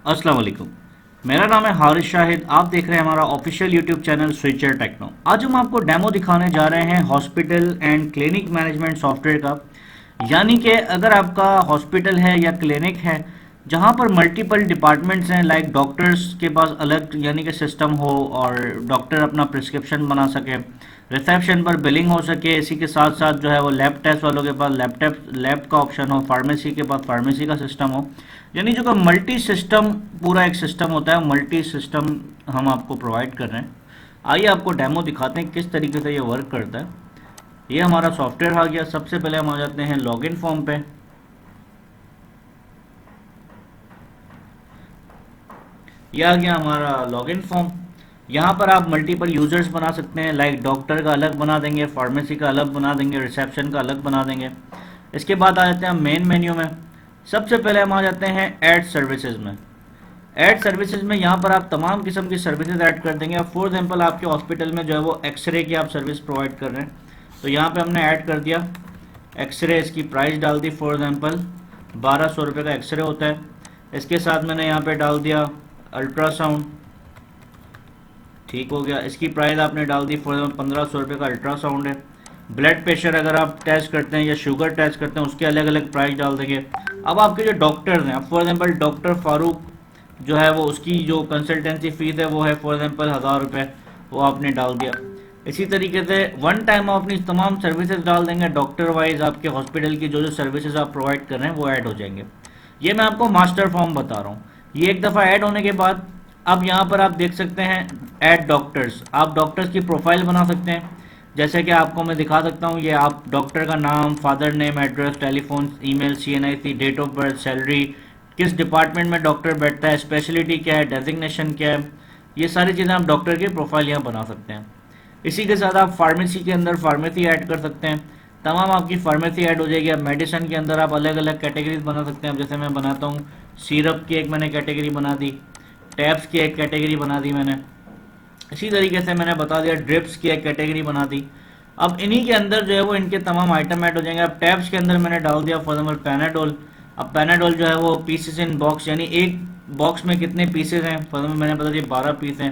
अस्सलाम वालेकुम। मेरा नाम है हारिस शाहिद। आप देख रहे हैं हमारा official YouTube channel Switcher Techno. आज हम आपको डेमो दिखाने जा रहे हैं hospital and clinic management software का। यानी कि अगर आपका हॉस्पिटल है या क्लिनिक है जहां पर मल्टीपल डिपार्टमेंट्स हैं, लाइक डॉक्टर्स के पास अलग यानी कि सिस्टम हो और डॉक्टर अपना प्रिस्क्रिप्शन बना सके, रिसेप्शन पर बिलिंग हो सके, इसी के साथ साथ जो है वो लैब टेस्ट वालों के पास लैब का ऑप्शन हो, फार्मेसी के पास फार्मेसी का सिस्टम हो, यानी जो का मल्टी सिस्टम पूरा एक सिस्टम होता है, मल्टी सिस्टम हम आपको प्रोवाइड कर रहे हैं। आइए आपको डेमो दिखाते हैं किस तरीके से ये वर्क करता है। ये हमारा सॉफ्टवेयर आ गया। सबसे पहले हम आ जाते हैं लॉगिन फॉर्म पे। यह आ गया हमारा लॉगिन फॉर्म। यहाँ पर आप मल्टीपल यूजर्स बना सकते हैं, लाइक डॉक्टर का अलग बना देंगे, फार्मेसी का अलग बना देंगे, रिसेप्शन का अलग बना देंगे। इसके बाद आ जाते हैं मेन मेन्यू में। सबसे पहले हम आ जाते हैं ऐड सर्विसेज में। ऐड सर्विसेज में यहाँ पर आप तमाम किस्म की सर्विसेज ऐड कर देंगे। अब फॉर एग्जाम्पल आपके हॉस्पिटल में जो है वो एक्सरे की आप सर्विस प्रोवाइड कर रहे हैं, तो यहाँ पे हमने ऐड कर दिया एक्सरे। इसकी प्राइस डाल दी, फॉर एग्जाम्पल 1200 रुपये का एक्सरे होता है। इसके साथ मैंने यहाँ पे डाल दिया अल्ट्रासाउंड। ठीक हो गया। इसकी प्राइस आपने डाल दी फॉर एग्जाम्पल 1500 रुपये का अल्ट्रासाउंड है। ब्लड प्रेशर अगर आप टेस्ट करते हैं या शुगर टेस्ट करते हैं उसके अलग अलग प्राइस डाल देंगे। अब आपके जो डॉक्टर्स हैं, फॉर एग्जाम्पल डॉक्टर फारूक जो है वो उसकी जो कंसल्टेंसी फीस है वो है फॉर एग्जाम्पल 1000 रुपये, वो आपने डाल दिया। इसी तरीके से वन टाइम आप अपनी तमाम सर्विसेज डाल देंगे। डॉक्टर वाइज आपके हॉस्पिटल की जो जो सर्विसेज आप प्रोवाइड कर रहे हैं वो ऐड हो जाएंगे। ये मैं आपको मास्टर फॉर्म बता रहा हूँ। ये एक दफ़ा ऐड होने के बाद अब यहाँ पर आप देख सकते हैं ऐड डॉक्टर्स। आप डॉक्टर्स की प्रोफाइल बना सकते हैं। जैसे कि आपको मैं दिखा सकता हूँ, ये आप डॉक्टर का नाम, father name, address, telephone, email, CNIC, date of birth, salary, किस डिपार्टमेंट में डॉक्टर बैठता है, स्पेशलिटी क्या है, डेजिग्नेशन क्या है, ये सारी चीज़ें आप डॉक्टर की प्रोफाइल यहाँ बना सकते हैं। इसी के साथ आप फार्मेसी के अंदर फार्मेसी ऐड कर सकते हैं। तमाम आपकी फार्मेसी ऐड हो जाएगी। अब मेडिसिन के अंदर आप अलग अलग कैटेगरीज बना सकते हैं। अब जैसे मैं बनाता हूँ सिरप की एक मैंने कैटेगरी बना दी, टैब्स की एक कैटेगरी बना दी मैंने। इसी तरीके से मैंने बता दिया ड्रिप्स की एक कैटेगरी बना दी। अब इन्हीं के अंदर जो है वो इनके तमाम आइटम ऐड हो जाएंगे। अब टैब्स के अंदर मैंने डाल दिया फॉर एग्जाम्पल पैनाडोल। अब पैनाडोल जो है वो पीसेस इन बॉक्स, यानी एक बॉक्स में कितने पीसेस हैं, फॉर एग्जाम्पल मैंने बता दिया 12 पीस हैं।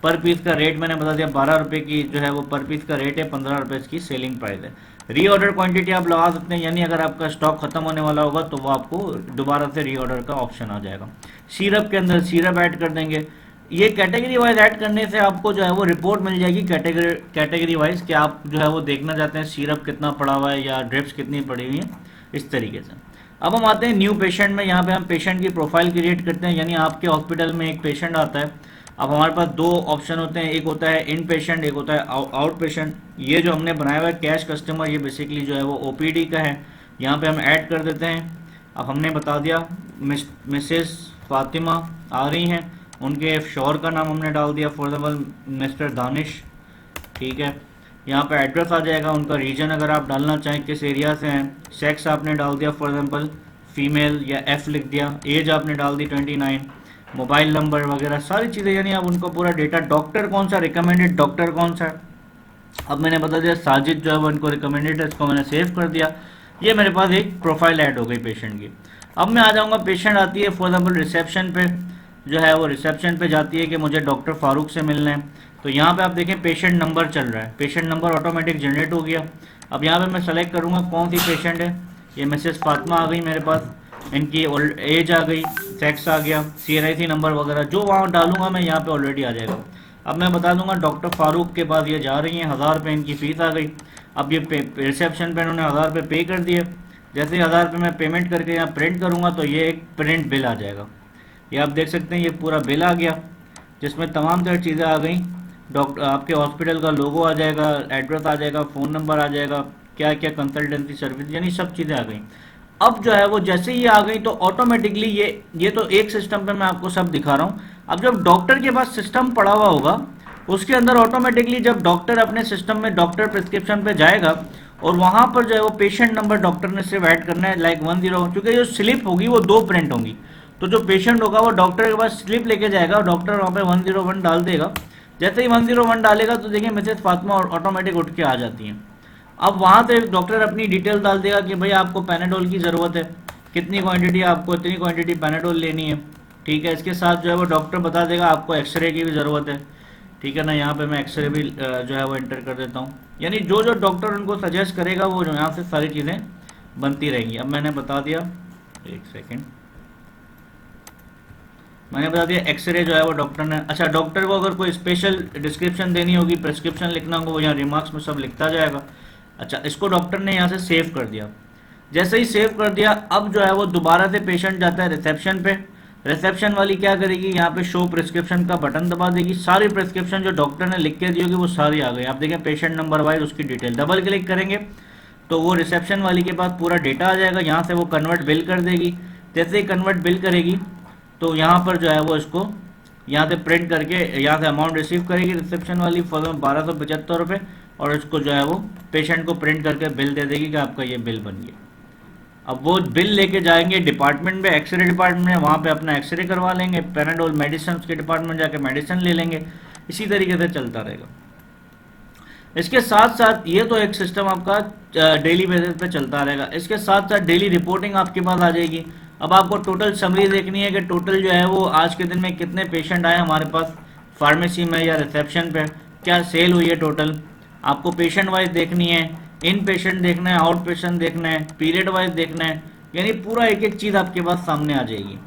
पर पीस का रेट मैंने बता दिया 12 रुपये की जो है वो पर पीस का रेट है, 15 रुपये इसकी सेलिंग प्राइस है। रीऑर्डर क्वांटिटी आप लगा सकते हैं, यानी अगर आपका स्टॉक खत्म होने वाला होगा तो वो आपको दोबारा से रीऑर्डर का ऑप्शन आ जाएगा। सिरप के अंदर सिरप ऐड कर देंगे। ये कैटेगरी वाइज ऐड करने से आपको जो है वो रिपोर्ट मिल जाएगी कैटेगरी वाइज कि आप जो है वो देखना चाहते हैं सिरप कितना पड़ा हुआ है या ड्रिप्स कितनी पड़ी हुई है, इस तरीके से। अब हम आते हैं न्यू पेशेंट में। यहाँ पे हम पेशेंट की प्रोफाइल क्रिएट करते हैं, यानी आपके हॉस्पिटल में एक पेशेंट आता है। अब हमारे पास दो ऑप्शन होते हैं, एक होता है इन पेशेंट, एक होता है आउट पेशेंट। ये जो हमने बनाया हुआ है कैश कस्टमर, ये बेसिकली जो है वो OPD का है। यहाँ पे हम ऐड कर देते हैं। अब हमने बता दिया मिसेस फातिमा आ रही हैं, उनके शोहर का नाम हमने डाल दिया फॉर एग्जाम्पल मिस्टर दानिश। ठीक है। यहाँ पे एड्रेस आ जाएगा, उनका रीजन अगर आप डालना चाहें किस एरिया से हैं, सेक्स आपने डाल दिया फॉर एग्जांपल फीमेल या F लिख दिया, एज आपने डाल दी 29, मोबाइल नंबर वगैरह सारी चीज़ें, यानी आप उनको पूरा डेटा, डॉक्टर कौन सा, रिकमेंडेड डॉक्टर कौन सा है। अब मैंने बता दिया साजिद जो है वो उनको रिकमेंडेड है, इसको मैंने सेव कर दिया। ये मेरे पास एक प्रोफाइल ऐड हो गई पेशेंट की। अब मैं आ जाऊँगा, पेशेंट आती है फॉर एग्जाम्पल रिसेप्शन पे, जो है वो रिसेप्शन पे जाती है कि मुझे डॉक्टर फारूक से मिलना है। तो यहाँ पे आप देखें पेशेंट नंबर चल रहा है, पेशेंट नंबर ऑटोमेटिक जनरेट हो गया। अब यहाँ पे मैं सेलेक्ट करूँगा कौन सी पेशेंट है। ये मिसेस फातिमा आ गई मेरे पास, इनकी एज आ गई, सेक्स आ गया, CNIC नंबर वगैरह जो वहाँ डालूंगा मैं यहाँ पे ऑलरेडी आ जाएगा। अब मैं बता दूंगा डॉक्टर फारूक के पास ये जा रही हैं, 1000 रुपये इनकी फ़ीस आ गई। अब ये रिसेप्शन पे इन्होंने 1000 रुपये पे कर दिए। जैसे ही 1000 रुपये मैं पेमेंट करके यहाँ प्रिंट करूँगा तो ये एक प्रिंट बिल आ जाएगा। ये आप देख सकते हैं, ये पूरा बिल आ गया जिसमें तमाम तरह चीज़ें आ गई। डॉक्टर आपके हॉस्पिटल का लोगो आ जाएगा, एड्रेस आ जाएगा, फ़ोन नंबर आ जाएगा, क्या क्या कंसल्टेंसी सर्विस, यानी सब चीज़ें आ गई। अब जो है वो जैसे ही आ गई तो ऑटोमेटिकली ये तो एक सिस्टम पे मैं आपको सब दिखा रहा हूँ। अब जब डॉक्टर के पास सिस्टम पड़ा हुआ होगा उसके अंदर ऑटोमेटिकली जब डॉक्टर अपने सिस्टम में डॉक्टर प्रिस्क्रिप्शन पे जाएगा और वहाँ पर जो है वो पेशेंट नंबर डॉक्टर ने सिर्फ ऐड करना है, लाइक 10, क्योंकि जो स्लिप होगी वो 2 प्रिंट होंगी। तो जो पेशेंट होगा वो डॉक्टर के पास स्लिप लेके जाएगा और डॉक्टर वहाँ पे 101 डाल देगा। जैसे ही 101 डालेगा तो देखिए मिसेस फातिमा ऑटोमेटिक उठ के आ जाती हैं। अब वहाँ से डॉक्टर अपनी डिटेल डाल देगा कि भाई आपको पैनाडोल की ज़रूरत है, कितनी क्वांटिटी, आपको इतनी क्वांटिटी पैनाडोल लेनी है। ठीक है। इसके साथ जो है वो डॉक्टर बता देगा आपको एक्सरे की भी ज़रूरत है, ठीक है ना। यहाँ पे मैं एक्सरे भी जो है वो एंटर कर देता हूँ। यानी जो जो डॉक्टर उनको सजेस्ट करेगा वो जो यहाँ से सारी चीज़ें बनती रहेंगी। अब मैंने बता दिया, एक सेकेंड, मैंने बता दिया एक्सरे जो है वो डॉक्टर ने, अच्छा डॉक्टर को अगर कोई स्पेशल डिस्क्रिप्शन देनी होगी, प्रेस्क्रिप्शन लिखना होगा, वो यहाँ रिमार्क्स में सब लिखता जाएगा। अच्छा, इसको डॉक्टर ने यहाँ से सेव कर दिया। जैसे ही सेव कर दिया, अब जो है वो दोबारा से पेशेंट जाता है रिसेप्शन पे। रिसेप्शन वाली क्या करेगी, यहाँ पे शो प्रिस्क्रिप्शन का बटन दबा देगी। सारी प्रिस्क्रिप्शन जो डॉक्टर ने लिख के दी होगी वो सारी आ गई। आप देखें पेशेंट नंबर वाइज उसकी डिटेल, डबल क्लिक करेंगे तो वो रिसेप्शन वाली के पास पूरा डेटा आ जाएगा। यहाँ से वो कन्वर्ट बिल कर देगी। जैसे ही कन्वर्ट बिल करेगी तो यहाँ पर जो है वो इसको यहाँ से प्रिंट करके यहाँ से अमाउंट रिसीव करेगी रिसेप्शन वाली फॉर 1275 रुपये, और इसको जो है वो पेशेंट को प्रिंट करके बिल दे देगी कि आपका ये बिल बन गया। अब वो बिल लेके जाएंगे डिपार्टमेंट में, एक्सरे डिपार्टमेंट में, वहाँ पे अपना एक्सरे करवा लेंगे, पैराडोल मेडिसिन के डिपार्टमेंट जाके मेडिसिन ले लेंगे। इसी तरीके से चलता रहेगा। इसके साथ साथ ये तो एक सिस्टम आपका डेली बेसिस पे चलता रहेगा। इसके साथ साथ डेली रिपोर्टिंग आपके पास आ जाएगी। अब आपको टोटल समरी देखनी है कि टोटल जो है वो आज के दिन में कितने पेशेंट आए हमारे पास फार्मेसी में या रिसेप्शन पे, क्या सेल हुई है टोटल। आपको पेशेंट वाइज देखनी है, इन पेशेंट देखना है, आउट पेशेंट देखना है, पीरियड वाइज देखना है, यानी पूरा एक एक चीज़ आपके पास सामने आ जाएगी।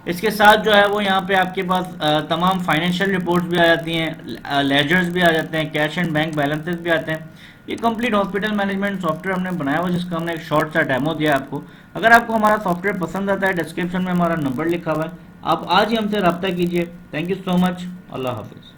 इसके साथ जो है वो यहाँ पे आपके पास तमाम फाइनेंशियल रिपोर्ट्स भी आ जाती हैं, लेजर्स भी आ जाते हैं, कैश एंड बैंक बैलेंसेस भी आते हैं। ये कंप्लीट हॉस्पिटल मैनेजमेंट सॉफ्टवेयर हमने बनाया हुआ, जिसका हमने एक शॉर्ट सा डेमो दिया आपको। अगर आपको हमारा सॉफ्टवेयर पसंद आता है, डिस्क्रिप्शन में हमारा नंबर लिखा हुआ है, आप आज ही हमसे रब्ता कीजिए। Thank you so much. अल्लाह हाफिज़।